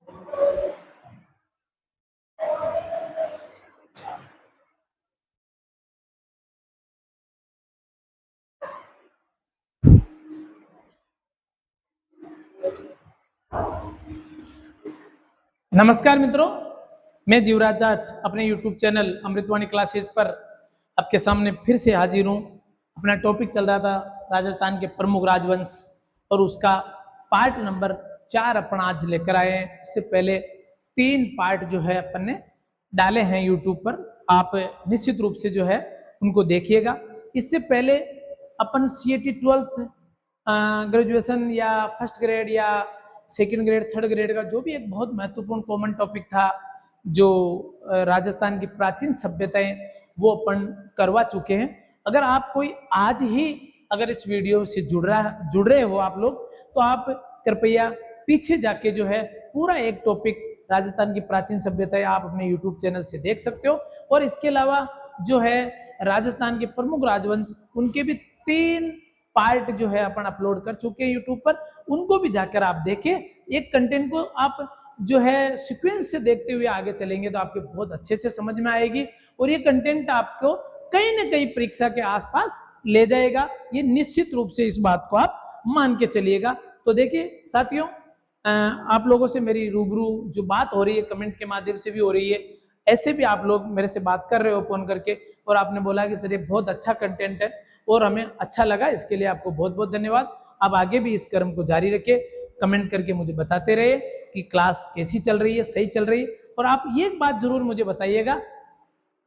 नमस्कार मित्रों, मैं जीवराज जाट अपने YouTube चैनल अमृतवाणी क्लासेस पर आपके सामने फिर से हाजिर हूँ। अपना टॉपिक चल रहा था राजस्थान के प्रमुख राजवंश और उसका पार्ट नंबर 4 अपन आज लेकर आए हैं। इससे पहले 3 पार्ट जो है अपन ने डाले हैं YouTube पर, आप निश्चित रूप से जो है उनको देखिएगा। इससे पहले अपन CAT 12th ग्रेजुएशन या फर्स्ट ग्रेड या सेकंड ग्रेड, थर्ड ग्रेड का जो भी एक बहुत महत्वपूर्ण कॉमन टॉपिक था, जो राजस्थान की प्राचीन सभ्यताएं, वो अपन करवा चुके हैं। अगर आप कोई आज ही अगर इस वीडियो से जुड़ रहे हो आप लोग, तो आप कृपया पीछे जाके जो है पूरा एक टॉपिक राजस्थान की प्राचीन सभ्यताएं आप अपने YouTube चैनल से देख सकते हो। और इसके अलावा जो है राजस्थान के प्रमुख राजवंश, उनके भी 3 पार्ट जो है अपन अपलोड कर चुके हैं यूट्यूब पर, उनको भी जाकर आप देखें। एक कंटेंट को आप जो है सीक्वेंस से देखते हुए आगे चलेंगे तो आपके बहुत अच्छे से समझ में आएगी और ये कंटेंट आपको कहीं ना कहीं परीक्षा के आसपास ले जाएगा। ये निश्चित रूप से इस बात को आप मान के चलिएगा। तो देखिए साथियों, आप लोगों से मेरी रूबरू जो बात हो रही है, कमेंट के माध्यम से भी हो रही है, ऐसे भी आप लोग मेरे से बात कर रहे हो फोन करके और आपने बोला कि सर ये बहुत अच्छा कंटेंट है और हमें अच्छा लगा, इसके लिए आपको बहुत बहुत धन्यवाद। आप आगे भी इस क्रम को जारी रखिए, कमेंट करके मुझे बताते रहे कि क्लास कैसी चल रही है, सही चल रही है। और आप ये बात जरूर मुझे बताइएगा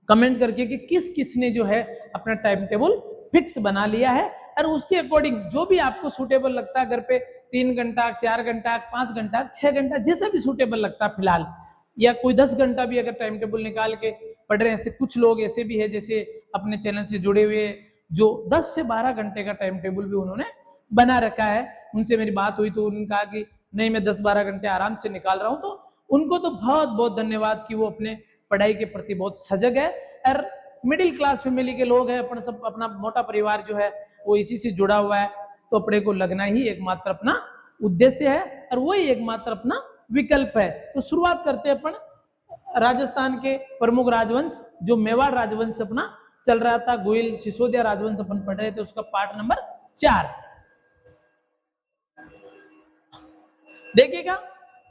कमेंट करके कि किस किस ने जो है अपना टाइम टेबल फिक्स बना लिया है और उसके अकॉर्डिंग जो भी आपको सूटेबल लगता है, घर पे 3 घंटा, 4 घंटा, 5 घंटा, 6 घंटा, जैसा भी सूटेबल लगता है फिलहाल, या कोई 10 घंटा भी अगर टाइम टेबल निकाल के पढ़ रहे हैं। ऐसे कुछ लोग ऐसे भी है जैसे अपने चैनल से जुड़े हुए, जो 10 से 12 घंटे का टाइम टेबल भी उन्होंने बना रखा है। उनसे मेरी बात हुई तो उन्होंने कहा कि नहीं, मैं 10-12 घंटे आराम से निकाल रहा हूं। तो उनको तो बहुत बहुत धन्यवाद कि वो अपने पढ़ाई के प्रति बहुत सजग है। और मिडिल क्लास फैमिली के लोग हैं, अपन सब, अपना मोटा परिवार जो है वो इसी से जुड़ा हुआ है, तो अपने को लगना ही एकमात्र अपना उद्देश्य है और वही एकमात्र अपना विकल्प है। तो शुरुआत करते हैं अपन राजस्थान के प्रमुख राजवंश, जो मेवाड़ राजवंश अपना चल रहा था, गोयल सिसोदिया राजवंश अपन पढ़ रहे थे, उसका पार्ट नंबर 4 देखिएगा।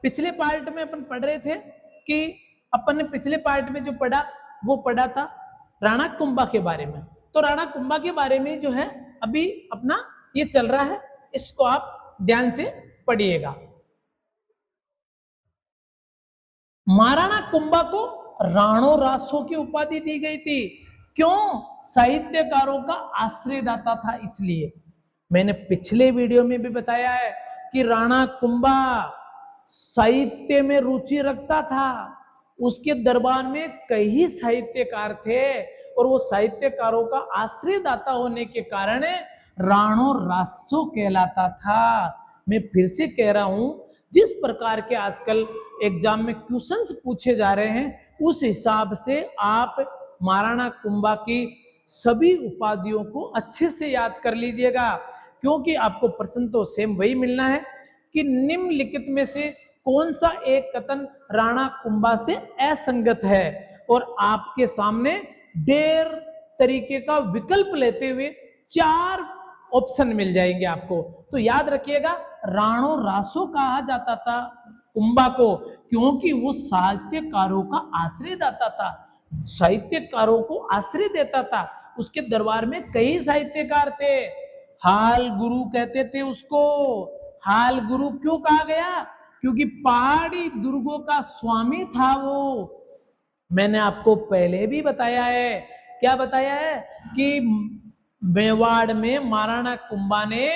पिछले पार्ट में अपन पढ़ रहे थे कि अपन ने पिछले पार्ट में जो पढ़ा वो पढ़ा था राणा कुंभा के बारे में। तो राणा कुंभा के बारे में जो है अभी अपना ये चल रहा है, इसको आप ध्यान से पढ़िएगा। महाराणा कुंभा को राणो रासो की उपाधि दी गई थी। क्यों? साहित्यकारों का आश्रयदाता था, इसलिए। मैंने पिछले वीडियो में भी बताया है कि राणा कुंभा साहित्य में रुचि रखता था। उसके दरबार में कई साहित्यकार थे और वो साहित्यकारों का आश्रयदाता होने के कारण राणो रासो कहलाता था। मैं फिर से कह रहा हूं, जिस प्रकार के आजकल एग्जाम में क्वेश्चंस पूछे जा रहे हैं, उस हिसाब से आप महाराणा कुंभा की सभी उपाधियों को अच्छे से याद कर लीजिएगा, क्योंकि आपको प्रश्न तो सेम वही मिलना है कि निम्नलिखित में से कौन सा एक कथन राणा कुंभा से असंगत है, और आपके सामने डेढ़ तरीके का विकल्प लेते हुए 4 ऑप्शन मिल जाएंगे आपको। तो याद रखिएगा, राणो रासो कहा जाता था कुंभा को क्योंकि वो साहित्यकारों का आश्रयदाता था, साहित्यकारों को आश्रय देता था। उसके दरबार में कई साहित्यकार थे। हाल गुरु कहते थे उसको। हाल गुरु क्यों कहा गया? क्योंकि पहाड़ी दुर्गों का स्वामी था वो। मैंने आपको पहले भी बताया है, क्या बताया है, कि मेवाड़ में महाराणा कुंभा ने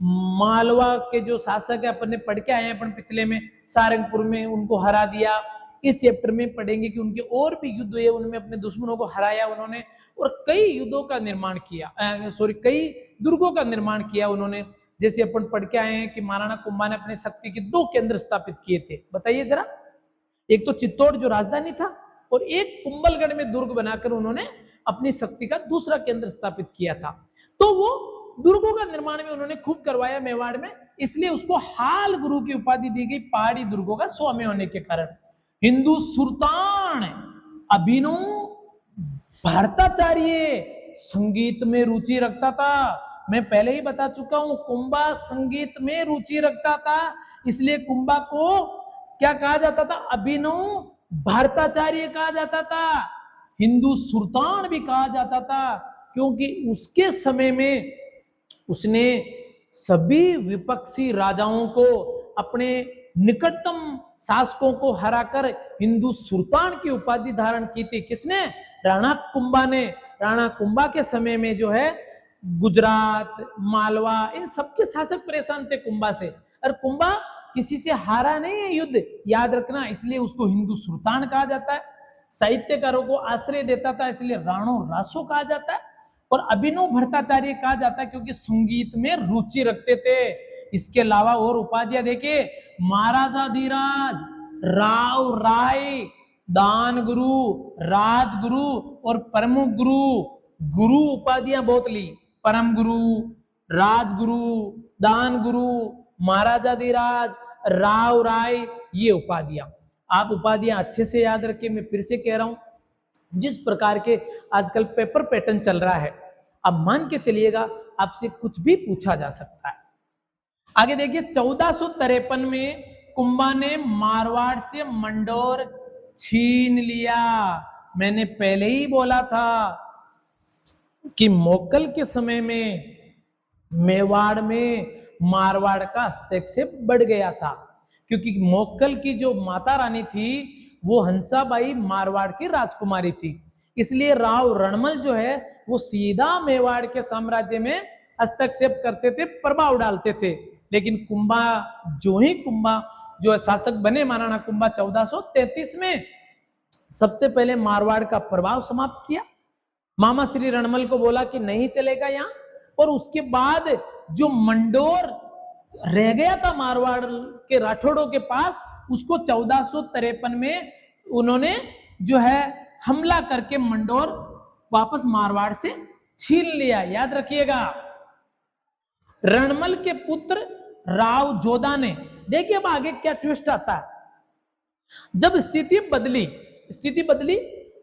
मालवा के जो शासक है, अपन ने पढ़ के आए हैं अपन पिछले में, सारंगपुर में उनको हरा दिया। इस चैप्टर में पढ़ेंगे कि उनके और भी युद्ध हुए, उनमें अपने दुश्मनों को हराया उन्होंने और कई युद्धों का निर्माण किया, कई दुर्गों का निर्माण किया उन्होंने। जैसे अपन पढ़ के आए हैं कि महाराणा कुंभा ने अपने शक्ति के 2 केंद्र स्थापित किए थे। बताइए जरा, एक तो चित्तौड़ जो राजधानी था और एक कुंभलगढ़ में दुर्ग बनाकर उन्होंने अपनी शक्ति का दूसरा केंद्र स्थापित किया था। तो वो दुर्गों का निर्माण में उन्होंने खूब करवाया मेवाड़ में, इसलिए उसको हाल गुरु की उपाधि दी गई, पहाड़ी दुर्गों का स्वामी होने के कारण। हिंदू सुल्तान अभिनव भारताचार्य संगीत में रुचि रखता था। मैं पहले ही बता चुका हूं, कुंभा संगीत में रुचि रखता था, इसलिए कुंभा को क्या कहा जाता था? अभिनव भारताचार्य कहा जाता था, हिंदू सुल्तान भी कहा जाता था, क्योंकि उसके समय में उसने सभी विपक्षी राजाओं को, अपने निकटतम शासकों को हराकर हिंदू सुल्तान की उपाधि धारण की थी। किसने? राणा कुंभा ने। राणा कुंभा के समय में जो है गुजरात, मालवा, इन सबके शासक परेशान थे कुंभा से, और कुंभा किसी से हारा नहीं है युद्ध, याद रखना, इसलिए उसको हिंदू सुल्तान कहा जाता है। साहित्यकारों को आश्रय देता था, इसलिए राणो रासो कहा जाता है। और अभिनव भट्टाचार्य कहा जाता है क्योंकि संगीत में रुचि रखते थे। इसके अलावा और उपाधियां देखिए, महाराजा धीराज, राव राय, दान गुरु, राजगुरु और प्रमुख गुरु। गुरु उपाधियां बहुत ली, परम गुरु, राजगुरु, दान गुरु, महाराजा धीराज, राव राय, ये उपाधियां। आप उपाधियां अच्छे से याद रखिए। मैं फिर से कह रहा हूं, जिस प्रकार के आजकल पेपर पैटर्न चल रहा है, अब मान के चलिएगा आपसे कुछ भी पूछा जा सकता है। आगे देखिए, 1453 में कुंभा ने मारवाड़ से मंडोर छीन लिया। मैंने पहले ही बोला था कि मोगल के समय में मेवाड़ में मारवाड़ का हस्तक्षेप बढ़ गया था, क्योंकि मोगल की जो माता रानी थी वो हंसाबाई मारवाड़ की राजकुमारी थी। इसलिए राव रणमल जो है वो सीधा मेवाड़ के साम्राज्य में हस्तक्षेप करते थे, प्रभाव डालते थे। लेकिन कुंभा जो है शासक बने, महाराणा कुंभा 1433 में सबसे पहले मारवाड़ का प्रभाव समाप्त किया। मामा श्री रणमल को बोला कि नहीं चलेगा यहां, और उसके बाद जो मंडोर रह गया था मारवाड़ के राठौड़ों के पास, उसको 1453 में उन्होंने जो है हमला करके मंडोर वापस मारवाड़ से छीन लिया। याद रखिएगा, रणमल के पुत्र राव जोधा ने, देखिए अब आगे क्या ट्विस्ट आता है। जब स्थिति बदली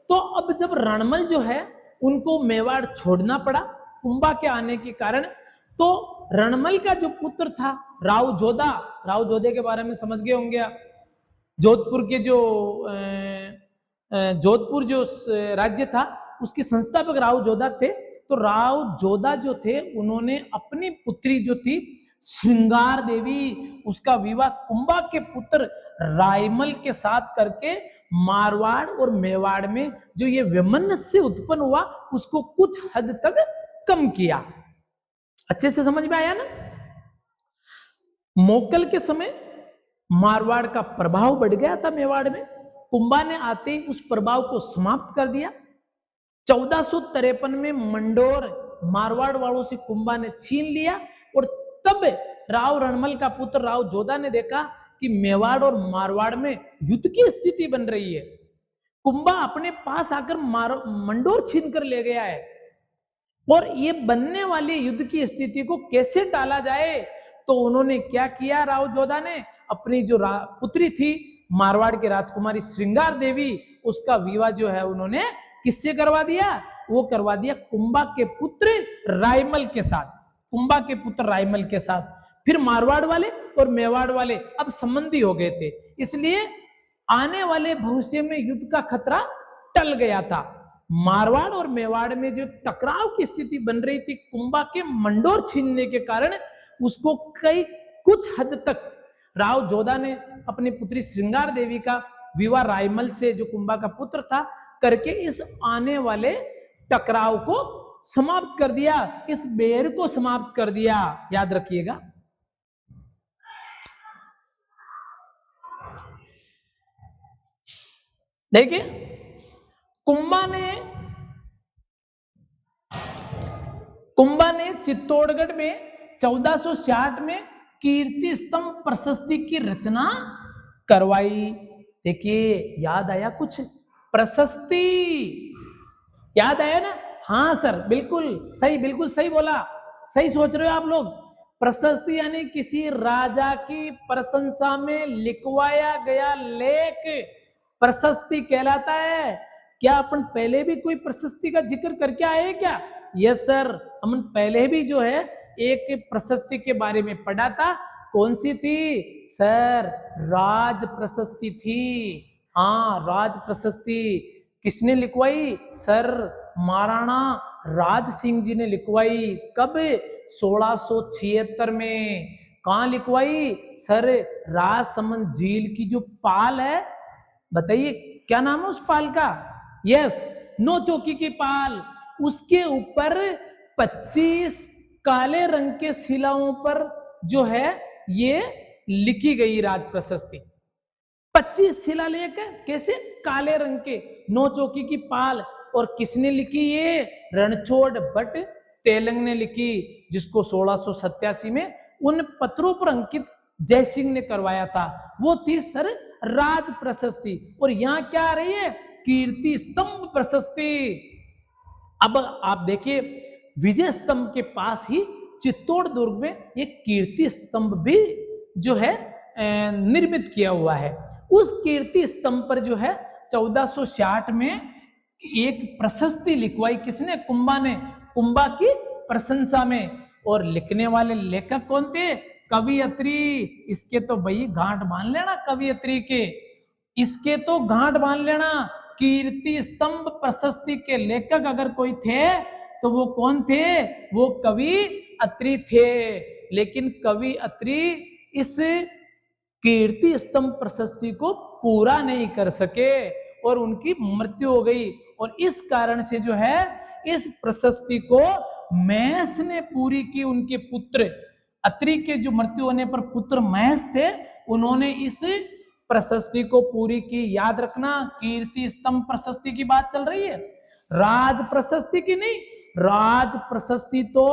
तो अब जब रणमल जो है उनको मेवाड़ छोड़ना पड़ा कुंभा के आने के कारण, तो रणमल का जो पुत्र था राव जोधे के बारे में समझ गए होंगे आप। जोधपुर जो राज्य था उसके संस्थापक राव जोधा थे। तो राव जोधा जो थे उन्होंने अपनी पुत्री जो थी श्रृंगार देवी, उसका विवाह कुंभा के पुत्र रायमल के साथ करके मारवाड़ और मेवाड़ में जो ये वैमनस्य उत्पन्न हुआ उसको कुछ हद तक कम किया। अच्छे से समझ में आया ना? मोगल के समय मारवाड़ का प्रभाव बढ़ गया था मेवाड़ में, कुंभा ने आते ही उस प्रभाव को समाप्त कर दिया। 1453 में मंडोर मारवाड़ वालों से कुंभा ने छीन लिया, और तब राव रणमल का पुत्र राव जोधा ने देखा कि मेवाड़ और मारवाड़ में युद्ध की स्थिति बन रही है, कुंभा अपने पास आकर मंडोर छीन कर ले गया है, और ये बनने वाली युद्ध की स्थिति को कैसे टाला जाए। तो उन्होंने क्या किया, राव जोधा ने अपनी जो पुत्री थी मारवाड़ की राजकुमारी श्रृंगार देवी, उसका विवाह जो है उन्होंने किससे करवा दिया? वो करवा दिया कुंभा के पुत्र रायमल के साथ, कुंभा के पुत्र रायमल के साथ। फिर मारवाड़ वाले और मेवाड़ वाले अब संबंधी हो गए थे, इसलिए आने वाले भविष्य में युद्ध का खतरा टल गया था। मारवाड़ और मेवाड़ में जो टकराव की स्थिति बन रही थी कुंभा के मंडोर छीनने के कारण, उसको कुछ हद तक राव जोधा ने अपनी पुत्री श्रृंगार देवी का विवाह रायमल से, जो कुंभा का पुत्र था, करके इस आने वाले टकराव को समाप्त कर दिया, इस बेर को समाप्त कर दिया। याद रखिएगा। देखिए, कुंभा ने चित्तौड़गढ़ में 1466 में कीर्ति स्तंभ प्रशस्ति की रचना करवाई। देखिए, याद आया कुछ? प्रशस्ति याद आया ना? हाँ सर, बिल्कुल सही बोला, सही सोच रहे हो आप लोग। प्रशस्ति यानी किसी राजा की प्रशंसा में लिखवाया गया लेख प्रशस्ति कहलाता है। क्या अपन पहले भी कोई प्रशस्ति का जिक्र करके आए क्या? यस सर, हम पहले भी जो है एक प्रशस्ति के बारे में पढ़ा था। कौन सी थी सर? राज प्रशस्ति थी। हाँ, राज प्रशस्ति किसने लिखवाई सर? महाराणा राज सिंह जी ने लिखवाई। कब? 1676 में। कहाँ लिखवाई सर? राजसमंद झील की जो पाल है, बताइए क्या नाम है उस पाल का? यस, नौचौकी की पाल। उसके ऊपर 25 काले रंग के शिलाओं पर जो है ये लिखी गई राज प्रशस्ति। 25 शिलालेख कैसे? काले रंग के, नौचौकी की पाल। और किसने लिखी ये? रणछोड़ भट्ट तेलंग ने लिखी, जिसको 1687 में उन पत्रों पर अंकित जयसिंह ने करवाया था। वो थी सर राज प्रशस्ति। और यहां क्या आ रही है? कीर्ति स्तंभ प्रशस्ति। अब आप देखिए, विजय स्तंभ के पास ही चित्तौड़ दुर्ग में एक कीर्ति स्तंभ भी जो है निर्मित किया हुआ है। उस कीर्ति स्तंभ पर जो है 1460 में एक प्रशस्ति लिखवाई। किसने? कुंभा ने, कुंभा की प्रशंसा में। और लिखने वाले लेखक कौन थे? कवियत्री। इसके तो भाई गांठ बांध लेना, कवियत्री के, इसके तो गांठ बांध लेना। कीर्ति स्तंभ प्रशस्ति के लेखक अगर कोई थे तो वो कौन थे? वो कवि अत्रि थे। लेकिन कवि अत्रि इस कीर्ति स्तंभ प्रशस्ति को पूरा नहीं कर सके और उनकी मृत्यु हो गई। और इस कारण से जो है इस प्रशस्ति को महस ने पूरी की। उनके पुत्र अत्रि के जो मृत्यु होने पर पुत्र महस थे, उन्होंने इस प्रशस्ति को पूरी की। याद रखना, कीर्ति स्तंभ प्रशस्ति की बात चल रही है, राज प्रशस्ति की नहीं। राज प्रशस्ति तो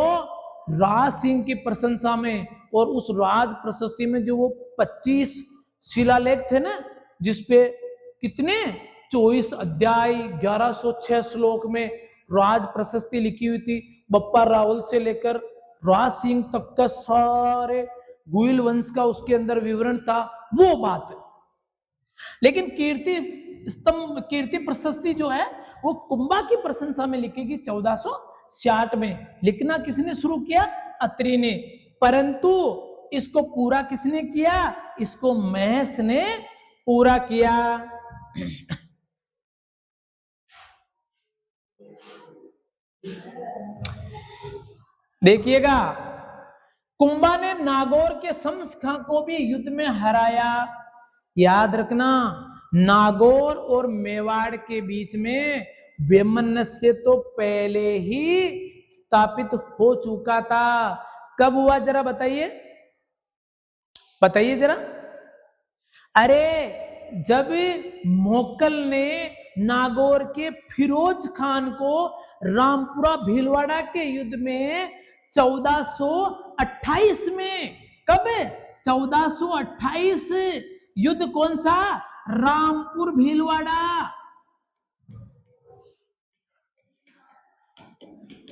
राज सिंह की प्रशंसा में, और उस राज प्रशस्ति में जो वो 25 शिलालेख थे ना, जिसपे कितने 24 अध्याय 1106 श्लोक में राज प्रशस्ति लिखी हुई थी। बप्पा रावल से लेकर राज सिंह तक का सारे गुइल वंश का उसके अंदर विवरण था, वो बात है। लेकिन कीर्ति स्तंभ, कीर्ति प्रशस्ति जो है वो कुंभा की प्रशंसा में लिखेगी 1460 में। लिखना किसने शुरू किया? अत्रि ने। परंतु इसको पूरा किसने किया? इसको महस ने पूरा किया। देखिएगा, कुंभा ने नागौर के शम्स खां को भी युद्ध में हराया। याद रखना, नागौर और मेवाड़ के बीच में वैमनस्य तो पहले ही स्थापित हो चुका था। कब हुआ जरा बताइए, बताइए जरा। अरे जब मोकल ने नागौर के फिरोज खान को रामपुरा भीलवाड़ा के युद्ध में 1428 में, कब? 1428 युद्ध कौन सा? रामपुर भीलवाड़ा।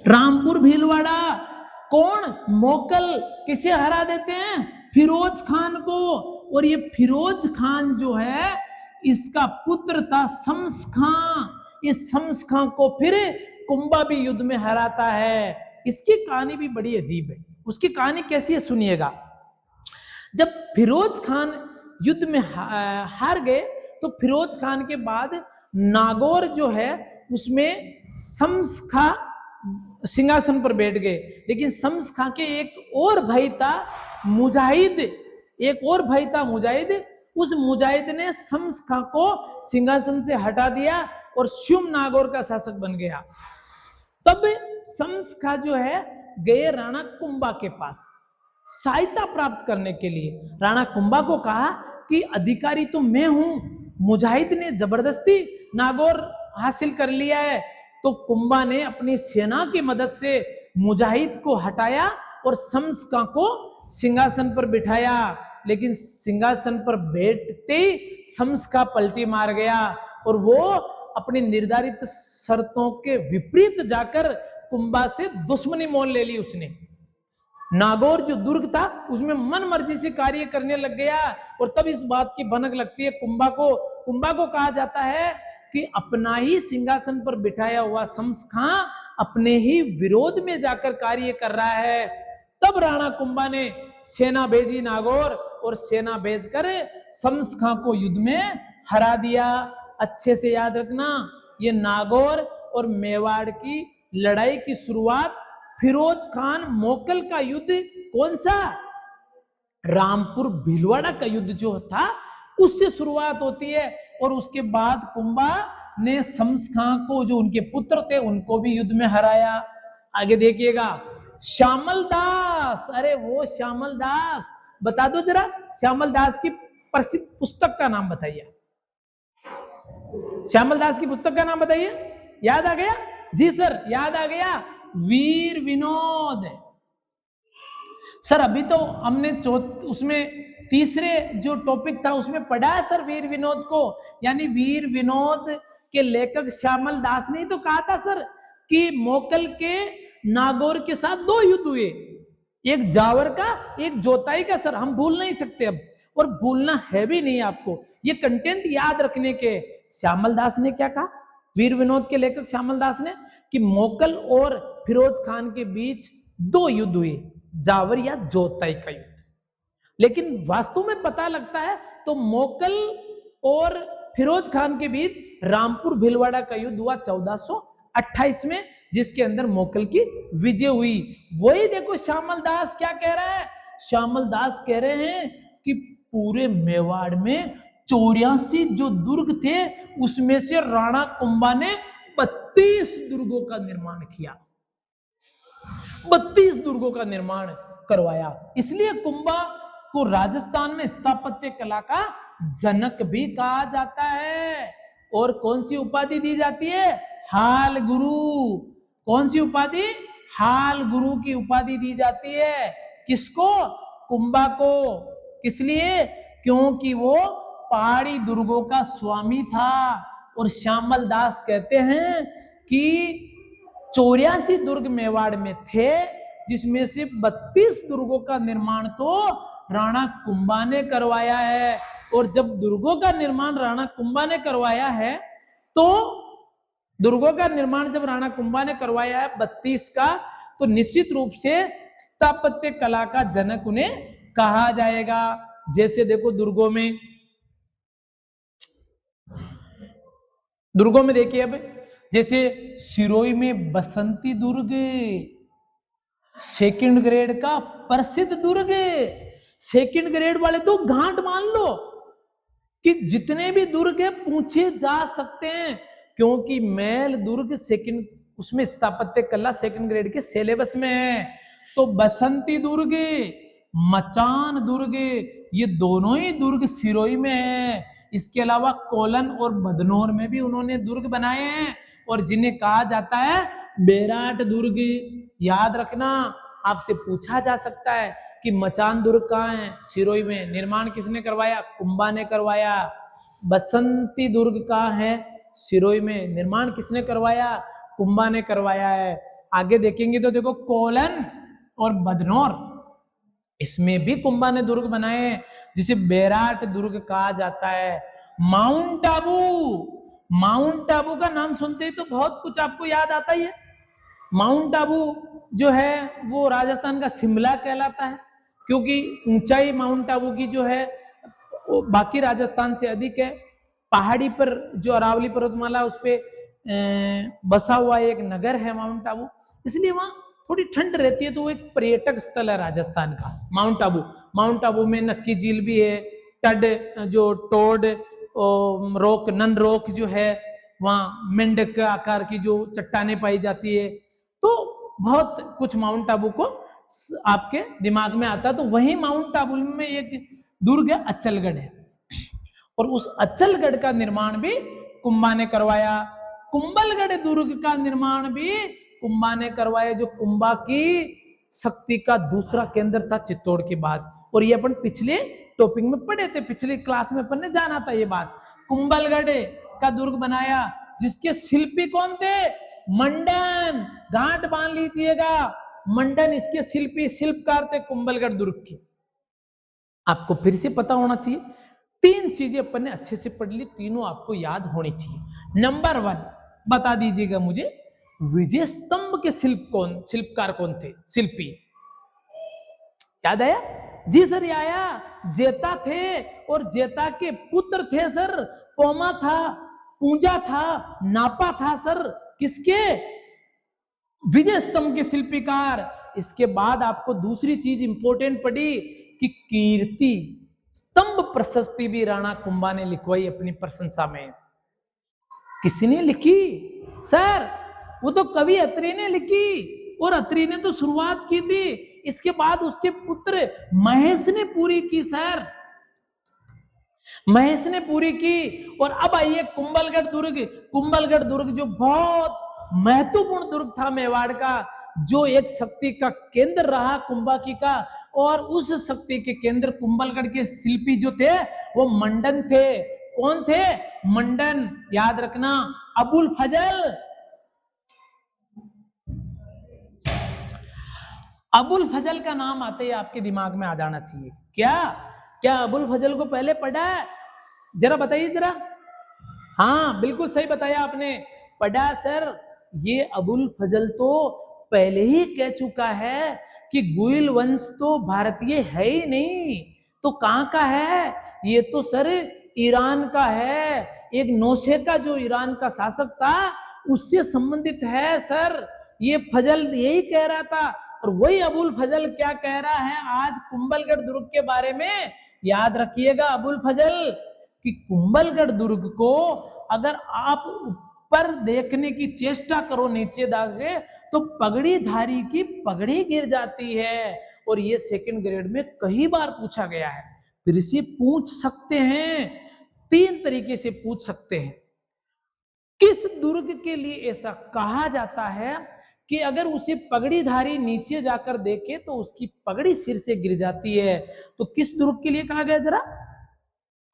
रामपुर भीलवाड़ा। कौन? मोकल किसे हरा देते हैं? फिरोज खान को। और ये फिरोज खान जो है इसका पुत्र था शम्स खां। इस शम्स खां को फिर कुंभा भी युद्ध में हराता है। इसकी कहानी भी बड़ी अजीब है। उसकी कहानी कैसी है सुनिएगा। जब फिरोज खान युद्ध में हार गए तो फिरोज खान के बाद नागौर जो है उसमें शम्स खां सिंहासन पर बैठ गए। लेकिन शम्स खां के एक और भाई था मुजाहिद, एक और भाई था मुजाहिद। उस मुजाहिद ने शम्स खां को सिंहासन से हटा दिया और शुम नागौर का शासक बन गया। तब शम्स खां जो है गए राणा कुंभा के पास सहायता प्राप्त करने के लिए। राणा कुंभा को कहा कि अधिकारी तो मैं हूं, मुजाहिद ने जबरदस्ती नागौर हासिल कर लिया है। तो कुंभा ने अपनी सेना की मदद से मुजाहिद को हटाया और शम्स खां को सिंहासन पर बिठाया। लेकिन सिंहासन पर बैठते ही शम्स खां पलटी मार गया और वो अपनी निर्धारित शर्तों के विपरीत जाकर कुंभा से दुश्मनी मोल ले ली उसने। नागौर जो दुर्ग था उसमें मन मर्जी से कार्य करने लग गया, और तब इस बात की भनक लगती है कुंभा को। कुंभा को कहा जाता है कि अपना ही सिंहासन पर बिठाया हुआ शम्स खां अपने ही विरोध में जाकर कार्य कर रहा है। तब राणा कुंभा ने सेना भेजी नागौर, और सेना भेजकर शम्स खां को युद्ध में हरा दिया। अच्छे से याद रखना, ये नागौर और मेवाड़ की लड़ाई की शुरुआत फिरोज खान मोकल का युद्ध, कौन सा, रामपुर भीलवाड़ा का युद्ध जो था उससे शुरुआत होती है। और उसके बाद कुंभा ने शम्स खां को, जो उनके पुत्र थे, उनको भी युद्ध में हराया। आगे देखिएगा, श्यामल दास, अरे वो श्यामल दास, बता दो जरा श्यामल दास की प्रसिद्ध पुस्तक का नाम बताइए। श्यामल दास की पुस्तक का नाम बताइए। याद आ गया? जी सर, याद आ गया, वीर विनोद। सर अभी तो हमने उसमें तीसरे जो टॉपिक था उसमें पढ़ा है सर वीर विनोद को, यानी वीर विनोद के लेखक श्यामल दास ने तो कहा था सर कि मोकल के नागौर के साथ 2 युद्ध हुए, एक जावर का, एक जोताई का। सर हम भूल नहीं सकते अब, और भूलना है भी नहीं आपको, ये कंटेंट याद रखने के। श्यामल दास ने क्या कहा, वीर विनोद के लेखक श्यामल दास ने, कि मोकल और फिरोज खान के बीच 2 युद्ध हुए, जावर या जोताई का युद्ध। लेकिन वास्तव में पता लगता है तो मोकल और फिरोज खान के बीच रामपुर भीलवाड़ा का युद्ध हुआ 1428 में, जिसके अंदर मोकल की विजय हुई। वही देखो श्यामल दास क्या कह रहा है, श्यामल दास कह रहे हैं कि पूरे मेवाड़ में 84 जो दुर्ग थे उसमें से राणा कुंभा ने 32 दुर्गों का निर्माण किया, 32 दुर्गों का निर्माण करवाया। इसलिए कुंभा को राजस्थान में स्थापत्य कला का जनक भी कहा जाता है। और कौन सी उपाधि दी जाती है, हाल गुरु। कौन सी उपाधि, हाल गुरु की उपाधि दी जाती है। किसको, कुंभा को। किस लिए, क्योंकि वो पहाड़ी दुर्गों का स्वामी था। और श्यामल दास कहते हैं कि 84 दुर्ग मेवाड़ में थे, जिसमें से 32 दुर्गों का निर्माण तो राणा कुंभा ने करवाया है। और जब दुर्गों का निर्माण राणा कुंभा ने करवाया है, तो दुर्गों का निर्माण जब राणा कुंभा ने करवाया है 32 का, तो निश्चित रूप से स्थापत्य कला का जनक उन्हें कहा जाएगा। जैसे देखो दुर्गों में देखिए, अब जैसे सिरोही में बसंती दुर्ग, सेकंड ग्रेड का प्रसिद्ध दुर्ग। सेकंड ग्रेड वाले तो घाट मान लो कि जितने भी दुर्ग है पूछे जा सकते हैं, क्योंकि मैल दुर्ग सेकंड, उसमें स्थापत्य कला सेकंड ग्रेड के सिलेबस में है। तो बसंती दुर्ग, मचान दुर्ग, ये दोनों ही दुर्ग सिरोही में है। इसके अलावा कोलन और बदनौर में भी उन्होंने दुर्ग बनाए हैं, और जिन्हें कहा जाता है बेराट दुर्ग। याद रखना, आपसे पूछा जा सकता है कि मचान दुर्ग कहाँ है, सिरोही में। निर्माण किसने करवाया, कुंभा ने करवाया। बसंती दुर्ग कहाँ है, सिरोही में। निर्माण किसने करवाया, कुंभा ने करवाया है। आगे देखेंगे तो देखो कोलन और बदनौर, इसमें भी कुंभा ने दुर्ग बनाए हैं, जिसे बेराट दुर्ग कहा जाता है। माउंट आबू, माउंट आबू का नाम सुनते ही तो बहुत कुछ आपको याद आता ही है। माउंट आबू जो है वो राजस्थान का शिमला कहलाता है, क्योंकि ऊंचाई माउंट आबू की जो है वो बाकी राजस्थान से अधिक है। पहाड़ी पर जो अरावली पर्वतमाला उस पे बसा हुआ एक नगर है माउंट आबू, इसलिए वहां थोड़ी ठंड रहती है। तो वो एक पर्यटक स्थल है राजस्थान का माउंट आबू। माउंट आबू में नक्की झील भी है, टड जो टोड रोक, नन रोक जो है, वहां मेंढक आकार की जो चट्टाने पाई जाती है। तो बहुत कुछ माउंट आबू को आपके दिमाग में आता है। तो वही माउंट आबू में एक दुर्ग है अचलगढ़ है, और उस अचलगढ़ का निर्माण भी कुंभा ने करवाया। कुंभलगढ़ दुर्ग का निर्माण भी कुंभा ने करवाया, जो कुंभा की शक्ति का दूसरा केंद्र था चित्तौड़ के बाद। और ये अपन पिछले टॉपिक में पढ़े थे, पिछली क्लास में अपन ने जाना था ये बात। कुंभलगढ़ का दुर्ग बनाया, जिसके शिल्पी कौन थे, मंडन। गांठ बांध लीजिएगा, मंडन इसके शिल्पकार थे कुंभलगढ़ दुर्ग के। आपको फिर से पता होना चाहिए, 3 चीजें अपन ने अच्छे से पढ़ ली, तीनों आपको याद होनी चाहिए। नंबर 1 बता दीजिएगा मुझे, विजय स्तंभ के शिल्पकार कौन थे, शिल्पी? याद आया? जी सर ये आया, जेता थे, और जेता के पुत्र थे सर, पोमा था, पूंजा था, नापा था सर, किसके? विजय स्तंभ के शिल्पकार। इसके बाद आपको दूसरी चीज इंपॉर्टेंट पड़ी कि कीर्ति स्तंभ प्रशस्ति भी राणा कुंभा ने लिखवाई अपनी प्रशंसा में। किसने लिखी सर? वो तो कवि अत्रि ने लिखी, और अत्रि ने तो शुरुआत की थी, इसके बाद उसके पुत्र महेश ने पूरी की सर, महेश ने पूरी की। और अब आइए कुंभलगढ़ दुर्ग। कुंभलगढ़ दुर्ग जो बहुत महत्वपूर्ण दुर्ग था मेवाड़ का, जो एक शक्ति का केंद्र रहा कुंभाकी का, और उस शक्ति के केंद्र कुंभलगढ़ के शिल्पी जो थे वो मंडन थे। कौन थे? मंडन, याद रखना, अबुल फजल। अबुल फजल का नाम आते ही आपके दिमाग में आ जाना चाहिए। क्या अबुल फजल को पहले पढ़ा है? जरा बताइए जरा। हाँ बिल्कुल सही बताया आपने, पढ़ा सर। ये अबुल फजल तो पहले ही कह चुका है कि गुइल वंश तो भारतीय है ही नहीं, तो कहां का है? ये तो सर ईरान का है। एक नौशे का जो ईरान का शासक था उससे संबंधित है सर। ये फजल यही कह रहा था, और वही अबुल फजल क्या कह रहा है आज कुंभलगढ़ दुर्ग के बारे में। याद रखिएगा अबुल फजल कि कुंभलगढ़ दुर्ग को अगर आप ऊपर देखने की चेष्टा करो नीचे दागे तो पगड़ीधारी की पगड़ी गिर जाती है। और ये सेकंड ग्रेड में कई बार पूछा गया है, फिर से पूछ सकते हैं, 3 तरीके से पूछ सकते हैं। किस दुर्ग के लिए ऐसा कहा जाता है कि अगर उसे पगड़ीधारी नीचे जाकर देखे तो उसकी पगड़ी सिर से गिर जाती है? तो किस दुर्ग के लिए कहा गया जरा?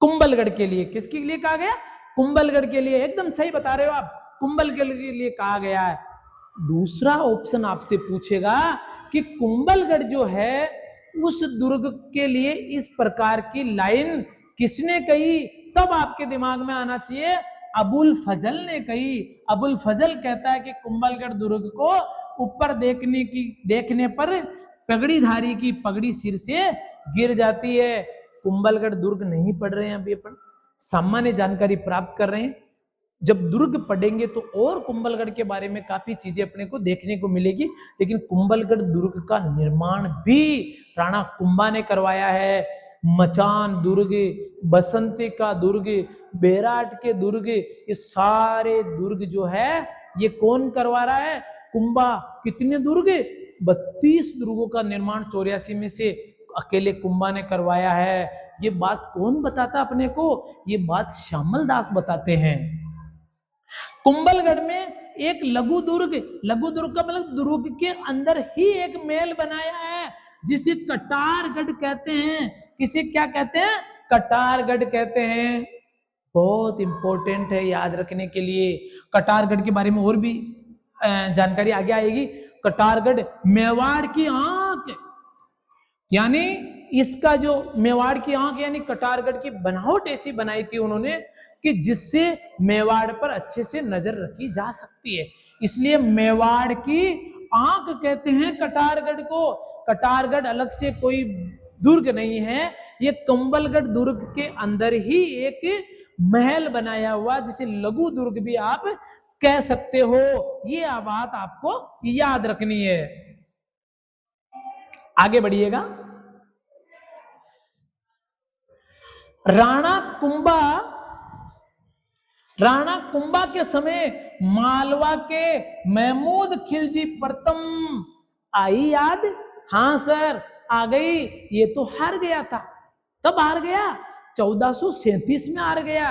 कुंभलगढ़ के लिए। किसके लिए कहा गया? कुंभलगढ़ के लिए। एकदम सही बता रहे हो आप, कुंभलगढ़ के लिए कहा गया है। दूसरा ऑप्शन आपसे पूछेगा कि कुंभलगढ़ जो है उस दुर्ग के लिए इस प्रकार की लाइन किसने कही? तब आपके दिमाग में आना चाहिए अबुल फजल ने कही। अबुल फजल कहता है कि कुंभलगढ़ दुर्ग को ऊपर देखने पर पगड़ीधारी की पगड़ी सिर से गिर जाती है। कुंभलगढ़ दुर्ग नहीं पढ़ रहे हैं अभी अपन, सामान्य जानकारी प्राप्त कर रहे हैं। जब दुर्ग पढ़ेंगे तो और कुंभलगढ़ के बारे में काफी चीजें अपने को देखने को मिलेगी। लेकिन कुंभलगढ़ दुर्ग का निर्माण भी राणा कुंभा ने करवाया है। मचान दुर्ग, बसंती का दुर्ग, बेराट के दुर्ग, ये सारे दुर्ग जो है ये कौन करवा रहा है? कुंभा। कितने दुर्ग? 32 दुर्गों का निर्माण 84 में से अकेले कुंभा ने करवाया है। ये बात कौन बताता अपने को? ये बात श्यामल दास बताते हैं। कुंभलगढ़ में एक लघु दुर्ग का मतलब दुर्ग के अंदर ही एक महल बनाया है जिसे कटारगढ़ कहते हैं। किसे क्या कहते हैं? कटारगढ़ कहते हैं। बहुत इंपॉर्टेंट है याद रखने के लिए। कटारगढ़ के बारे में और भी जानकारी आगे आएगी। कटारगढ़ मेवाड़ की आंख, यानी इसका जो मेवाड़ की आंख यानी कटारगढ़ की बनावट ऐसी बनाई थी उन्होंने कि जिससे मेवाड़ पर अच्छे से नजर रखी जा सकती है, इसलिए मेवाड़ की आंख कहते हैं कटारगढ़ को। कटारगढ़ अलग से कोई दुर्ग नहीं है, ये कुंभलगढ़ दुर्ग के अंदर ही एक महल बनाया हुआ जिसे लघु दुर्ग भी आप कह सकते हो। ये बात आपको याद रखनी है। आगे बढ़िएगा। राणा कुंभा के समय मालवा के महमूद खिलजी प्रथम आई याद? हाँ सर आ गई। ये तो हार गया था। कब हार गया? 1437 में हार गया।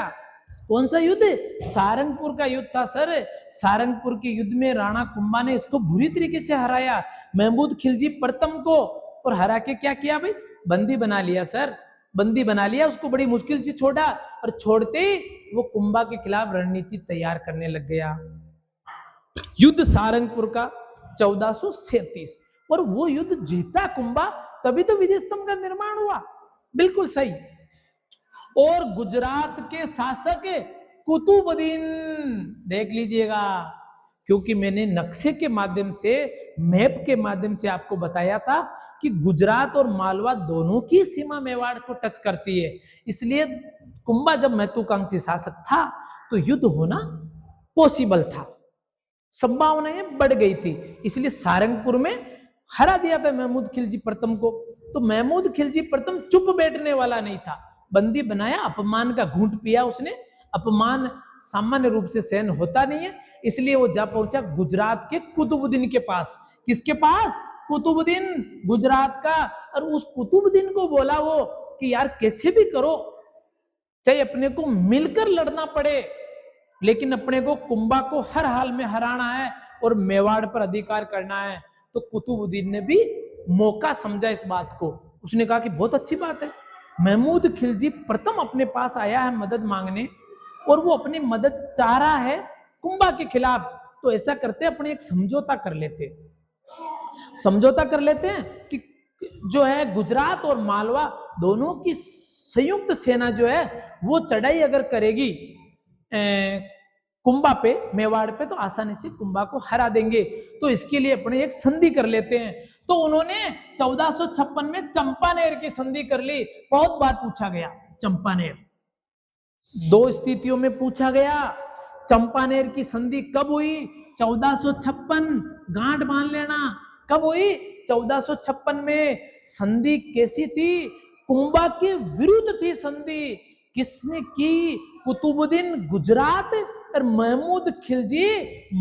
कौन सा युद्ध? सारंगपुर का युद्ध था सर। सारंगपुर के युद्ध में राणा कुंभा ने इसको बुरी तरीके से हराया महमूद खिलजी प्रथम को, और हरा के क्या किया भाई? बंदी बना लिया सर, बंदी बना लिया। उसको बड़ी मुश्किल से छोड़ा, और छोड़ते ही वो कुंभा के खिलाफ रणनीति तैयार करने लग गया। युद्ध सारंगपुर का 1437। और वो युद्ध जीता कुंभा, तभी तो विजय स्तंभ का निर्माण हुआ। बिल्कुल सही। और गुजरात के शासक कुतुबुद्दीन, देख लीजिएगा, क्योंकि मैंने नक्शे के माध्यम से, मैप के माध्यम से आपको बताया था कि गुजरात और मालवा दोनों की सीमा मेवाड़ को टच करती है, इसलिए कुंभा जब महत्वाकांक्षी शासक था तो युद्ध होना पॉसिबल था, संभावनाएं बढ़ गई थी, इसलिए सारंगपुर में हरा दिया था महमूद खिलजी प्रथम को। तो महमूद खिलजी प्रथम चुप बैठने वाला नहीं था, बंदी बनाया, अपमान का घूंट पिया उसने। अपमान सामान्य रूप से सहन होता नहीं है, इसलिए वो जा पहुंचा गुजरात के कुतुबुद्दीन के पास। किसके पास? कुतुबुद्दीन गुजरात का। और उस कुतुबुद्दीन को बोला वो कि यार कैसे भी करो, चाहे अपने को मिलकर लड़ना पड़े, लेकिन अपने को कुंभा को हर हाल में हराना है और मेवाड़ पर अधिकार करना है। तो कुतुबुद्दीन ने भी मौका समझा इस बात को, उसने कहा कि बहुत अच्छी बात है, महमूद खिलजी प्रथम अपने पास आया है मदद मांगने, और वो अपनी मदद चाह रहा है कुंभा के खिलाफ, तो ऐसा करते हैं अपने एक समझौता कर लेते हैं कि जो है गुजरात और मालवा दोनों की संयुक्त सेना जो है वो चढ़ाई अगर करेगी कुंभा पे, मेवाड़ पे, तो आसानी से कुंभा को हरा देंगे। तो इसके लिए अपने एक संधि कर लेते हैं। तो उन्होंने 1456 में चंपानेर की संधि कर ली। बहुत बार पूछा गया चंपानेर, दो स्थितियों में पूछा गया। चंपानेर की संधि कब हुई? 1456, गांठ बांध लेना, कब हुई? 1456 में। संधि कैसी थी? कुंभा के विरुद्ध थी संधि। किसने की? कुतुबुद्दीन गुजरात और महमूद खिलजी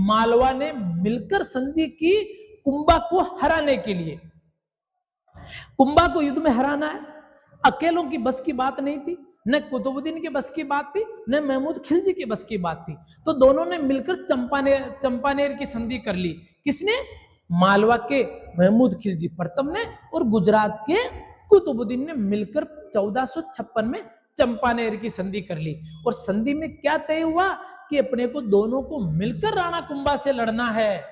मालवा ने मिलकर संधि की कुंभा को हराने के लिए। कुंभा को युद्ध में हराना है, अकेलों की बस की बात नहीं थी, न कुतुबुद्दीन की बस की बात थी, न महमूद खिलजी की बस की बात थी। तो दोनों ने मिलकर चंपानेर की संधि कर ली। किसने? मालवा के महमूद खिलजी प्रथम ने और गुजरात के कुतुबुद्दीन ने मिलकर 1456 में चंपानेर की संधि कर ली। और संधि में क्या तय हुआ कि अपने को दोनों को मिलकर राणा कुंभा से लड़ना है।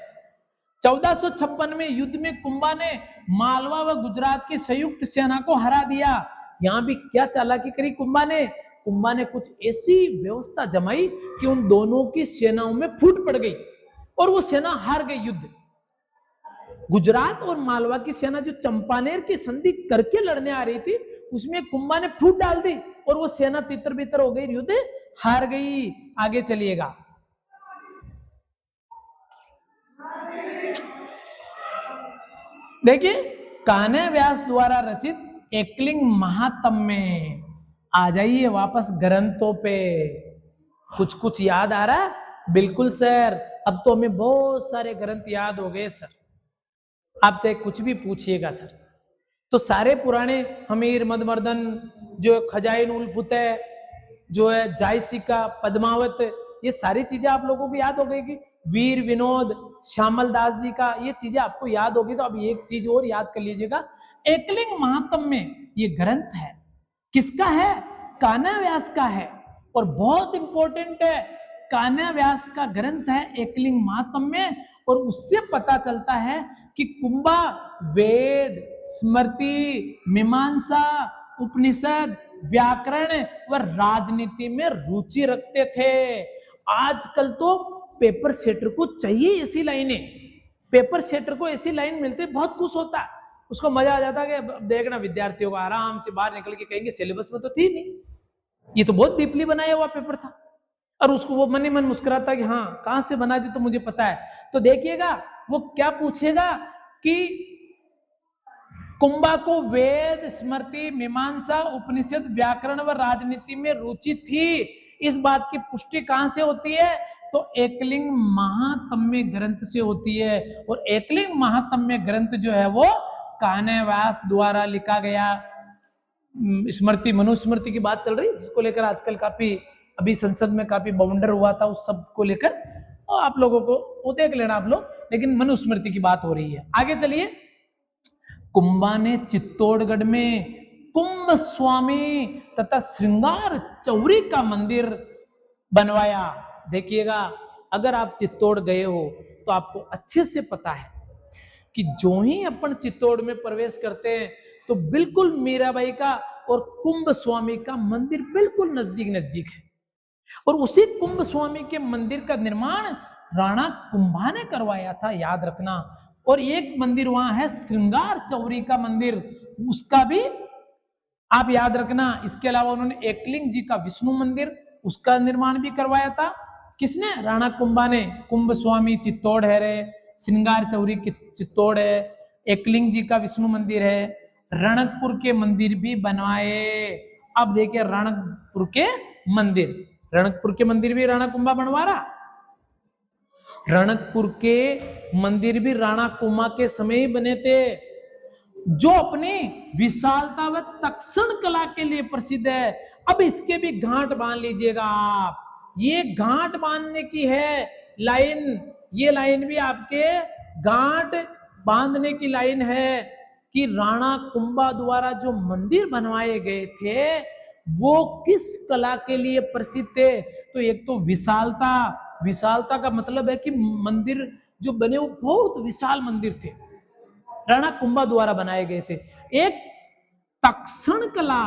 1456 में युद्ध में कुंभा ने मालवा व गुजरात की संयुक्त सेना को हरा दिया। यहां भी क्या चालाकी करी कुंभा ने कुछ ऐसी व्यवस्था जमाई कि उन दोनों की सेनाओं में फूट पड़ गई और वो सेना हार गई युद्ध। गुजरात और मालवा की सेना जो चंपानेर की संधि करके लड़ने आ रही थी, उसमें कुंभा ने फूट डाल दी और वो सेना तितर बितर हो गई, युद्ध हार गई। आगे चलिएगा। देखिए, कान्हा व्यास द्वारा रचित एकलिंग महात्म्य। आ जाइए वापस ग्रंथों पे। कुछ याद आ रहा है? बिल्कुल सर, अब तो हमें बहुत सारे ग्रंथ याद हो गए सर। आप चाहे कुछ भी पूछिएगा सर, तो सारे पुराने हमीर, मदमर्दन, जो खजाइन उल फुतह, जो है जायसिका, पद्मावत, ये सारी चीजें आप लोगों को याद हो गई कि वीर विनोद, श्यामल दास जी का, ये चीजें आपको याद होगी। तो अब एक चीज और याद कर लीजिएगा, एकलिंग महात्म्य ये ग्रंथ है, किसका है? कान्हा व्यास का है, और बहुत इंपॉर्टेंट है। कान्हा व्यास का ग्रंथ है एकलिंग महात्म्य, और उससे पता चलता है कि कुंभा वेद, स्मृति, मीमांसा, उपनिषद, व्याकरण व राजनीति में रुचि रखते थे। आजकल तो पेपर सेटर को चाहिए ऐसी लाइनें, पेपर सेटर को ऐसी लाइन मिलती बहुत खुश होता है, उसको मजा आ जाता है कि देखना विद्यार्थियों को आराम से बाहर निकल के कहेंगे सिलेबस में तो थी नहीं, ये तो बहुत डीपली बनाया हुआ पेपर था। और उसको वो मन ही मन मुस्कुराता कि हाँ कहां से बना जी तो मुझे पता है। तो देखिएगा वो क्या पूछेगा कि कुंभा को वेद, स्मृति, मीमांसा, उपनिषद, व्याकरण व राजनीति में रुचि थी। इस बात की पुष्टि कहां से होती है? तो एकलिंग महात्म्य ग्रंथ से होती है। और एकलिंग महात्म्य ग्रंथ जो है वो कान्हा व्यास द्वारा लिखा गया। स्मृति, मनुस्मृति की बात चल रही, जिसको लेकर आजकल काफी अभी संसद में काफी बाउंडर हुआ था, उस शब्द को लेकर आप लोगों को वो देख लेना आप लोग, लेकिन मनुस्मृति की बात हो रही है। आगे चलिए। कुंभा ने चित्तौड़गढ़ में कुंभ स्वामी तथा श्रृंगार चौरी का मंदिर बनवाया। देखिएगा, अगर आप चित्तौड़ गए हो तो आपको अच्छे से पता है कि जो ही अपन चित्तौड़ में प्रवेश करते हैं तो बिल्कुल मीराबाई का और कुंभ स्वामी का मंदिर बिल्कुल नजदीक नजदीक है। और उसी कुंभ स्वामी के मंदिर का निर्माण राणा कुंभा ने करवाया था, याद रखना। और एक मंदिर वहां है श्रृंगार चौरी का मंदिर, उसका भी आप याद रखना। इसके अलावा उन्होंने एकलिंग जी का विष्णु मंदिर, उसका निर्माण भी करवाया था। किसने? राणा कुंभा ने। कुंभ स्वामी चित्तौड़ है रे, श्रृंगार चौरी की चित्तौड़ है, एकलिंग जी का विष्णु मंदिर है, रणकपुर के मंदिर भी बनवाए। अब देखिए रणकपुर के मंदिर, रणकपुर के मंदिर भी राणा कुंभा बनवा रहा। रणकपुर के मंदिर भी राणा कुंभा के समय ही बने थे, जो अपनी विशालता व तक्षण कला के लिए प्रसिद्ध है। अब इसके भी घाट बांध लीजिएगा आप, ये घाट बांधने की है लाइन, ये लाइन भी आपके घाट बांधने की लाइन है कि राणा कुंभा द्वारा जो मंदिर बनवाए गए थे वो किस कला के लिए प्रसिद्ध थे। तो एक तो विशालता, विशालता का मतलब है कि मंदिर जो बने वो बहुत विशाल मंदिर थे, राणा कुंभा द्वारा बनाए गए थे। एक तक्षण कला,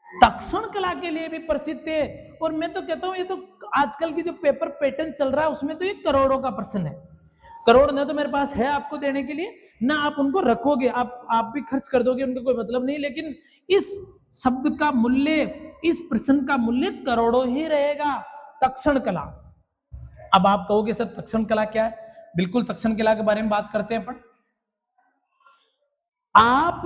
तक्षण कला के लिए भी प्रसिद्ध थे। और मैं तो कहता हूं ये तो आजकल की जो पेपर पैटर्न चल रहा है उसमें तो ये करोड़ों का प्रश्न है। करोड़ ना तो मेरे पास है आपको देने के लिए, ना आप उनको रखोगे, आप भी खर्च कर दोगे, उनका कोई मतलब नहीं। लेकिन इस शब्द का मूल्य, इस प्रश्न का मूल्य करोड़ों ही रहेगा। तक्षण कला। अब आप कहोगे सर तक्षण कला क्या है? बिल्कुल तक्षण कला के बारे में बात करते हैं। पर आप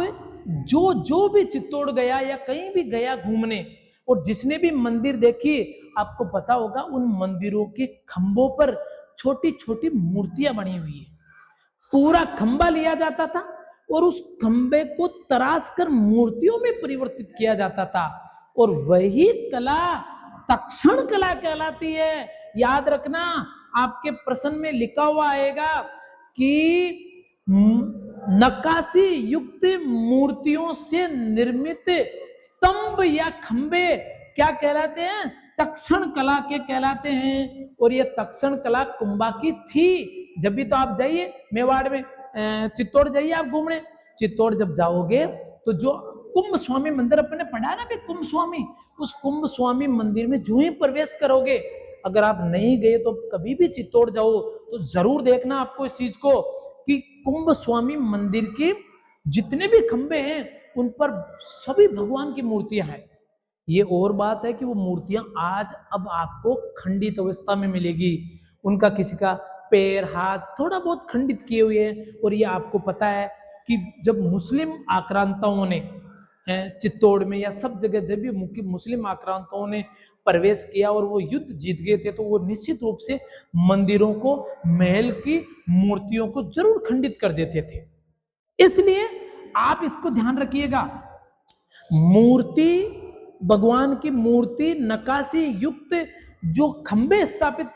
जो भी चित्तौड़ गया या कहीं भी गया घूमने और जिसने भी मंदिर देखी, आपको पता होगा उन मंदिरों के खंभों पर छोटी छोटी मूर्तियां बनी हुई है। पूरा खंभा लिया जाता था और उस खंभे को तराश कर मूर्तियों में परिवर्तित किया जाता था, और वही कला तक्षण कला कहलाती है। याद रखना, आपके प्रश्न में लिखा हुआ आएगा कि नक्काशी युक्त मूर्तियों से निर्मित स्तंभ या खंबे क्या कहलाते हैं? तक्षण कला के कहलाते हैं। और ये तक्षण कला कुंभा की थी। जब भी तो आप जाइए मेवाड़ में, चित्तौड़ जाइए आप घूमने, चित्तौड़ जब जाओगे तो जो कुंभ स्वामी मंदिर अपने पढ़ा ना भी कुंभ स्वामी, उस कुंभ स्वामी मंदिर में जो ही प्रवेश करोगे, अगर आप नहीं गए तो कभी भी चित्तौड़ जाओ तो जरूर देखना आपको इस चीज को कि कुंभ स्वामी मंदिर के जितने भी खंबे हैं उन पर सभी भगवान की मूर्तियां हैं। ये और बात है कि वो मूर्तियां आज अब आपको खंडित अवस्था में मिलेगी, उनका किसी का पैर हाथ थोड़ा बहुत खंडित किए हुए हैं। और ये आपको पता है कि जब मुस्लिम आक्रांताओं ने चित्तौड़ में या सब जगह जब भी मुस्लिम आक्रांताओं ने प्रवेश किया और वो युद्ध जीत गए थे, तो वो निश्चित रूप से मंदिरों को, महल की मूर्तियों को जरूर खंडित कर देते थे। इसलिए आप इसको ध्यान रखिएगा, मूर्ति, भगवान की मूर्ति नक्काशी युक्त जो खंबे स्थापित,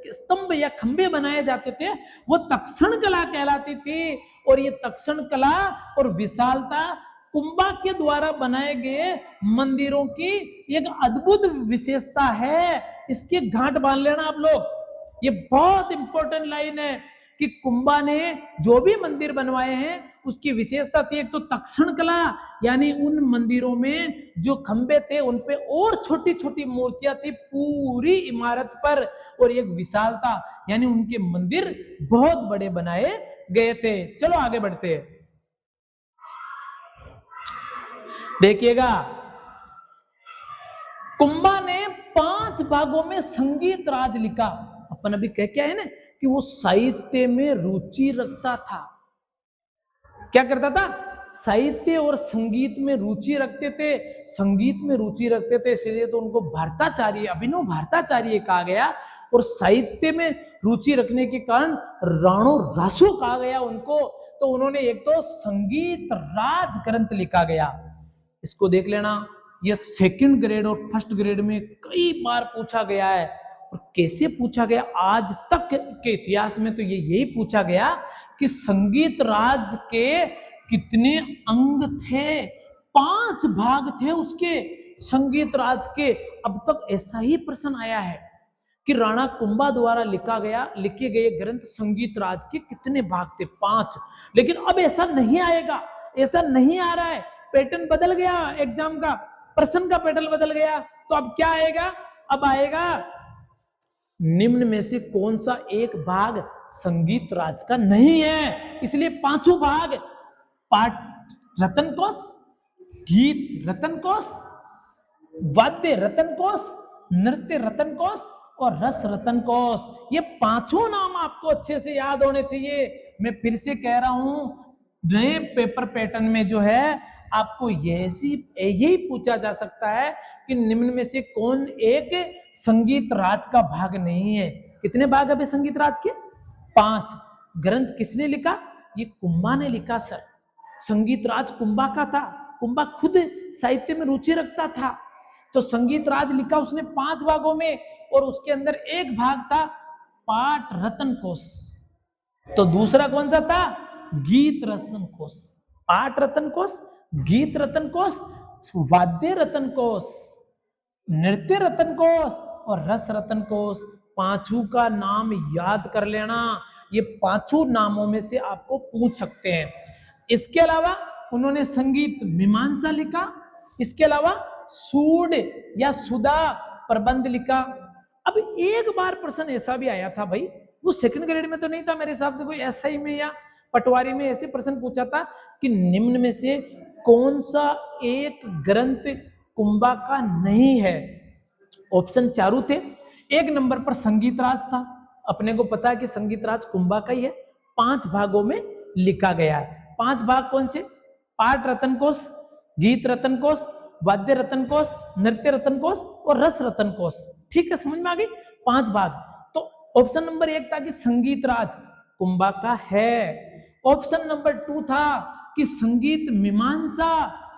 स्तंभ या खंबे बनाए जाते थे, वो तक्षण कला कहलाती थी। और ये तक्षण कला और विशालता कुंभा के द्वारा बनाए गए मंदिरों की एक अद्भुत विशेषता है। इसके घाट बांध लेना आप लोग, ये बहुत इंपॉर्टेंट लाइन है कि कुंभा ने जो भी मंदिर बनवाए हैं उसकी विशेषता थी एक तो तक्षण कला, यानी उन मंदिरों में जो खंबे थे उन पे और छोटी छोटी मूर्तियां थी पूरी इमारत पर, और एक विशालता, यानी उनके मंदिर बहुत बड़े बनाए गए थे। चलो आगे बढ़ते हैं। देखिएगा, कुंभा ने 5 भागों में संगीत राज लिखा। अपन अभी कह क्या है ना कि वो साहित्य में रुचि रखता था। क्या करता था? साहित्य और संगीत में रुचि रखते थे, संगीत में रुचि रखते थे, इसलिए तो उनको भारताचार्य, अभिनव भारताचार्य कहा गया। और साहित्य में रुचि रखने के कारण राणो रासो कहा गया उनको। तो उन्होंने एक तो संगीत राज ग्रंथ लिखा गया, इसको देख लेना। ये 2nd ग्रेड और 1st ग्रेड में कई बार पूछा गया है। और कैसे पूछा गया, आज तक के इतिहास में तो ये यही पूछा गया कि संगीत राज के कितने अंग थे। 5 भाग थे उसके, संगीत राज के। अब तक ऐसा ही प्रश्न आया है कि राणा कुंभा द्वारा लिखे गए ग्रंथ संगीत राज के कितने भाग थे? 5। लेकिन अब ऐसा नहीं आएगा, ऐसा नहीं आ रहा है, पैटर्न बदल गया, एग्जाम का प्रश्न का पैटर्न बदल गया। तो अब क्या आएगा? अब आएगा निम्न में से कौन सा एक भाग संगीत राज का नहीं है। इसलिए 5 भाग, पाठ रतन कोश, गीत रतन कोश, वाद्य रतन कोश, नृत्य रतन कोश और रस रतन कोश, ये 5 नाम आपको अच्छे से याद होने चाहिए। मैं फिर से कह रहा हूं, नए पेपर पैटर्न में जो है आपको यही पूछा जा सकता है कि निम्न में से कौन एक संगीत राज का भाग नहीं है। कितने भाग है संगीत राज के? 5। ग्रंथ किसने लिखा? ये कुंभा ने लिखा सर। संगीत राज कुंभा का था, कुंभा खुद साहित्य में रुचि रखता था, तो संगीत राज लिखा उसने 5 भागों में, और उसके अंदर एक भाग था पाठ रतन कोश। तो दूसरा कौन सा था? गीत रतन कोश। पाठ रतन कोश, गीत रतन कोश, वाद्य रतन कोश, नृत्य रतन कोश और रस रतन कोश। 5 का नाम याद कर लेना, ये 5 नामों में से आपको पूछ सकते हैं। इसके अलावा उन्होंने संगीत मीमांसा लिखा, इसके अलावा सूड या सुधा प्रबंध लिखा। अब एक बार प्रश्न ऐसा भी आया था भाई, वो सेकंड ग्रेड में तो नहीं था मेरे हिसाब से, कोई एसआई में या पटवारी में ऐसे प्रश्न पूछा था कि निम्न में से कौन सा एक ग्रंथ कुंभा का नहीं है। ऑप्शन 4 थे। 1 नंबर पर संगीत राज था, अपने को पता है कि संगीत राज कुंभा का ही है, 5 भागों में लिखा गया है। 5 भाग कौन से? पाठ रतन कोश, गीत रतन कोश, वाद्य रतन कोश, नृत्य रतन कोश और रस रतन कोश। ठीक है, समझ में आ गई? 5 भाग। तो ऑप्शन नंबर 1 था कि संगीत राज कुंभा का है। ऑप्शन नंबर 2 था कि संगीत मीमांसा,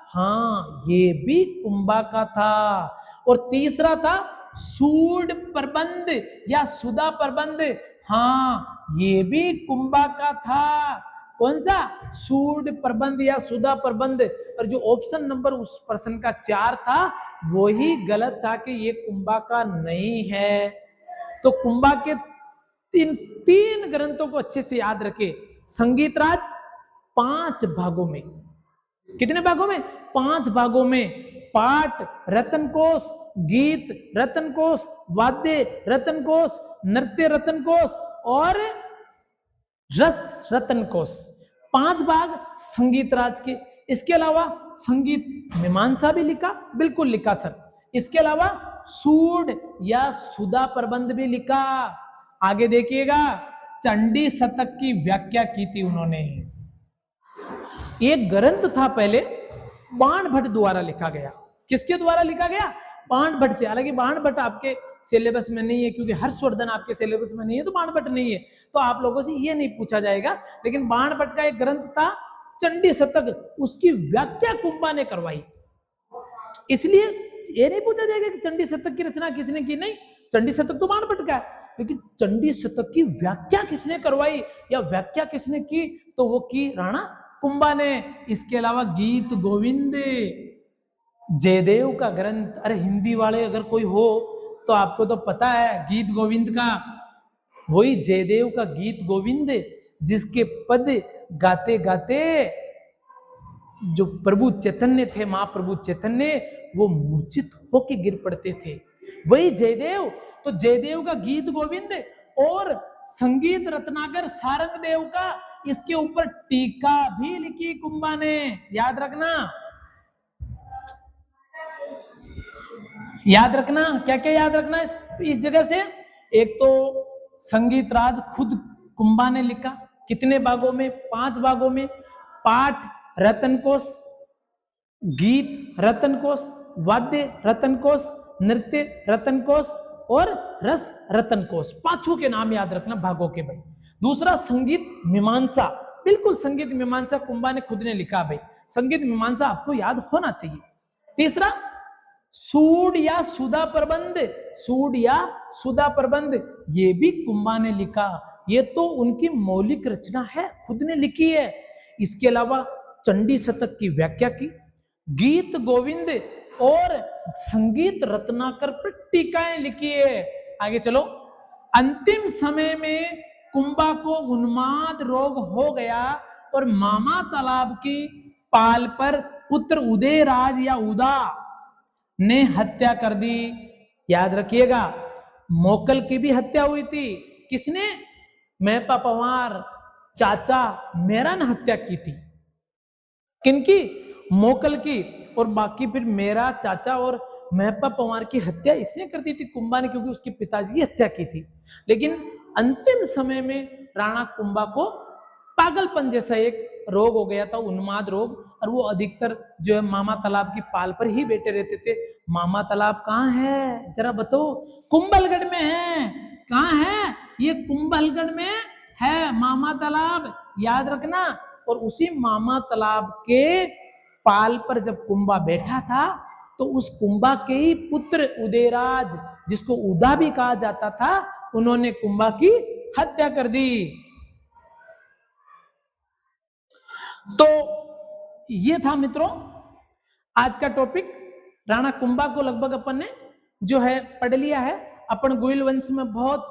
हाँ ये भी कुंभा का था। और तीसरा था सूड प्रबंध या सुधा प्रबंध, हाँ ये भी कुंभा का था। कौन सा? सूड प्रबंध या सुधा प्रबंध। और जो ऑप्शन नंबर उस प्रश्न का 4 था वो ही गलत था कि ये कुंभा का नहीं है। तो कुंभा के तीन ग्रंथों को अच्छे से याद रखे। संगीत राज 5 भागों में, कितने भागों में? 5 भागों में। पाठ रतन कोश, गीत रतन कोश, वाद्य रतन कोश, नृत्य रतन कोश और रस रतन कोश, 5 भाग संगीत राज के। इसके अलावा संगीत मीमांसा भी लिखा, बिल्कुल लिखा सर। इसके अलावा सूड या सुधा प्रबंध भी लिखा। आगे देखिएगा, चंडी शतक की व्याख्या की थी उन्होंने। एक ग्रंथ था पहले बाण भट्ट द्वारा लिखा गया। किसके द्वारा लिखा गया? बाण भट्ट से। हालांकि बाण भट्ट आपके सिलेबस में नहीं है, क्योंकि हर्षवर्धन आपके सिलेबस में नहीं है, तो बाण भट्ट नहीं है, तो आप लोगों से ये नहीं पूछा जाएगा। लेकिन बाण भट्ट का एक ग्रंथ था चंडी शतक, उसकी व्याख्या कुंभा ने करवाई। इसलिए ये नहीं पूछा जाएगा कि चंडी शतक की रचना किसने की, नहीं, चंडी शतक तो बाण भट्ट का है, लेकिन चंडी शतक की व्याख्या किसने करवाई या व्याख्या किसने की, तो वो की राणा कुंभा ने। इसके अलावा गीत गोविंद जयदेव का ग्रंथ, अरे हिंदी वाले अगर कोई हो तो आपको तो पता है गीत गोविंद का, वही जयदेव का गीत गोविंद, जिसके पद गाते गाते जो प्रभु चैतन्य थे, महाप्रभु चैतन्य, वो मूर्छित होके गिर पड़ते थे, वही जयदेव। तो जयदेव का गीत गोविंद और संगीत रत्नाकर सारंग देव का, इसके ऊपर टीका भी लिखी कुंभा ने, याद रखना। याद रखना, क्या क्या याद रखना इस जगह से? एक तो संगीत राज खुद कुंभा ने लिखा, कितने भागों में? 5 भागों में। पाठ रतन कोश, गीत रतन कोश, वाद्य रतन कोश, नृत्य रतन कोश और रस रतन कोश, 5 के नाम याद रखना भागों के भाई। दूसरा संगीत मीमांसा, बिल्कुल संगीत मीमांसा कुंभा ने खुद ने लिखा भाई, संगीत मीमांसा आपको याद होना चाहिए। तीसरा सूड या सुधा प्रबंध, सूड या सुधा प्रबंध, ये भी कुंभा ने लिखा, ये तो उनकी मौलिक रचना है, खुद ने लिखी है। इसके अलावा चंडी शतक की व्याख्या की, गीत गोविंद और संगीत रत्नाकर पर टीकाएं लिखी है। आगे चलो। अंतिम समय में कुंभा को उन्माद रोग हो गया और मामा तालाब की पाल पर पुत्र उदयराज या उदा ने हत्या कर दी। याद रखिएगा, मोकल की भी हत्या हुई थी। किसने? मेहपा पंवार चाचा मेरा ने हत्या की थी। किनकी? मोकल की। और बाकी फिर मेरा चाचा और मेहपा पंवार की हत्या इसने कर दी थी कुंभा ने, क्योंकि उसके पिताजी की हत्या की थी। लेकिन अंतिम समय में राणा कुंभा को पागलपन जैसा एक रोग हो गया था, उन्माद रोग, और वो अधिकतर जो है मामा तालाब की पाल पर ही बैठे रहते थे। मामा तालाब कहाँ है जरा बताओ? कुंभलगढ़ में है। कहाँ है ये? कुंभलगढ़ में है मामा तालाब, याद रखना। और उसी मामा तालाब के पाल पर जब कुंभा बैठा था तो उस कुंभा के ही पुत्र उदयराज, जिसको उदा भी कहा जाता था, उन्होंने कुंभा की हत्या कर दी। तो ये था मित्रों आज का टॉपिक। राणा कुंभा को लगभग अपन ने जो है पढ़ लिया है। अपन गोयल वंश में बहुत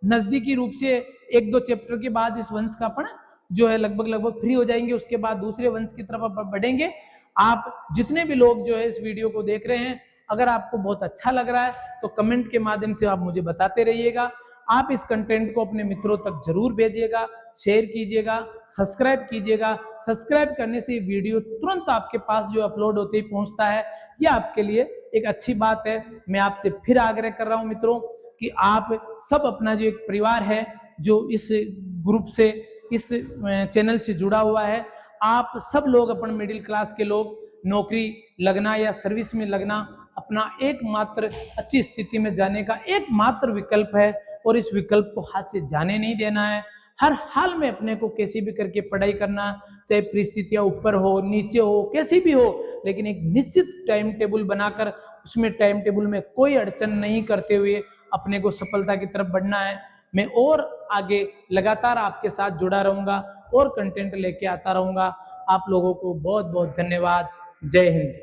नजदीकी रूप से एक दो चैप्टर के बाद इस वंश का अपन जो है लगभग फ्री हो जाएंगे। उसके बाद दूसरे वंश की तरफ अपन बढ़ेंगे। आप जितने भी लोग जो है इस वीडियो को देख रहे हैं, अगर आपको बहुत अच्छा लग रहा है तो कमेंट के माध्यम से आप मुझे बताते रहिएगा। आप इस कंटेंट को अपने मित्रों तक जरूर भेजिएगा, शेयर कीजिएगा, सब्सक्राइब कीजिएगा। सब्सक्राइब करने से वीडियो तुरंत आपके पास जो अपलोड होते ही पहुंचता है। यह आपके लिए एक अच्छी बात है। मैं आपसे फिर आग्रह कर रहा हूं मित्रों कि आप सब अपना जो एक परिवार है जो इस ग्रुप से, इस चैनल से जुड़ा हुआ है, आप सब लोग अपन मिडिल क्लास के लोग नौकरी लगना या सर्विस में लगना अपना एकमात्र अच्छी स्थिति में जाने का एकमात्र विकल्प है। और इस विकल्प को हाथ से जाने नहीं देना है। हर हाल में अपने को कैसे भी करके पढ़ाई करना, चाहे परिस्थितियां ऊपर हो नीचे हो कैसी भी हो, लेकिन एक निश्चित टाइम टेबल बनाकर उसमें टाइम टेबल में कोई अड़चन नहीं करते हुए अपने को सफलता की तरफ बढ़ना है। मैं और आगे लगातार आपके साथ जुड़ा रहूंगा और कंटेंट लेके आता रहूंगा। आप लोगों को बहुत बहुत धन्यवाद। जय हिंद।